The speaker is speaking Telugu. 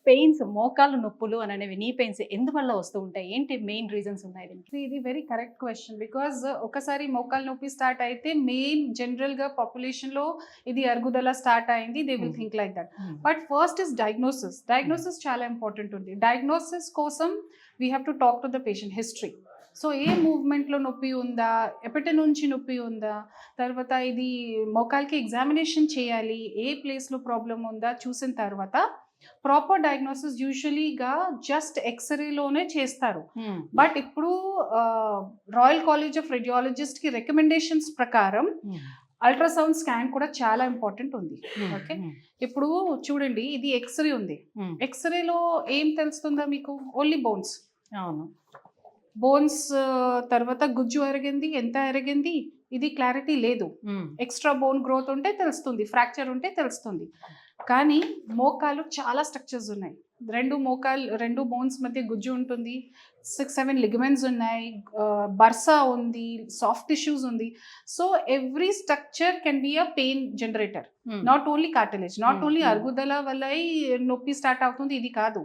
పెయిన్స్, మోకాళ్ళ నొప్పులు అనేవి నీ పెయిన్స్ ఎందువల్ల వస్తూ ఉంటాయి? ఏంటి మెయిన్ రీజన్స్ ఉన్నాయి దీనికి? ఇది వెరీ కరెక్ట్ క్వశ్చన్. బికాజ్ ఒకసారి మోకాలు నొప్పి స్టార్ట్ అయితే మెయిన్ జనరల్గా పాపులేషన్లో ఇది అరుగుదల స్టార్ట్ అయింది, they will think like that. But first is diagnosis. Diagnosis చాలా ఇంపార్టెంట్ ఉంది. డయాగ్నోసిస్ కోసం we have to talk to the patient history. So ఏ మూవ్మెంట్లో నొప్పి ఉందా, ఎప్పటి నుంచి నొప్పి ఉందా, తర్వాత ఇది మోకాల్కి ఎగ్జామినేషన్ చేయాలి, ఏ ప్లేస్లో ప్రాబ్లం ఉందా చూసిన తర్వాత ప్రాపర్ డయాగ్నోసిస్ యూజువలీగా జస్ట్ ఎక్స్రేలోనే చేస్తారు. బట్ ఇప్పుడు రాయల్ కాలేజ్ ఆఫ్ రేడియాలజిస్ట్కి రికమెండేషన్స్ ప్రకారం అల్ట్రాసౌండ్ స్కాన్ కూడా చాలా ఇంపార్టెంట్ ఉంది. ఓకే, ఇప్పుడు చూడండి, ఇది ఎక్స్రే ఉంది. ఎక్స్రేలో ఏం తెలుస్తుందా మీకు? Only bones. అవును, బోన్స్ తర్వాత గుజ్జు ఎరిగింది, ఎంత ఎరిగింది, ఇది క్లారిటీ లేదు. ఎక్స్ట్రా బోన్ గ్రోత్ ఉంటే తెలుస్తుంది, ఫ్రాక్చర్ ఉంటే తెలుస్తుంది. కానీ మోకాలు చాలా స్ట్రక్చర్స్ ఉన్నాయి. రెండు బోన్స్ మధ్య గుజ్జు ఉంటుంది, 6-7 లిగమెంట్స్ ఉన్నాయి, బర్సా ఉంది, సాఫ్ట్ టిష్యూస్ ఉంది. So every structure can be a pain generator. Not only cartilage, not only అరుగుదల వల్ల నొప్పి స్టార్ట్ అవుతుంది ఇది కాదు.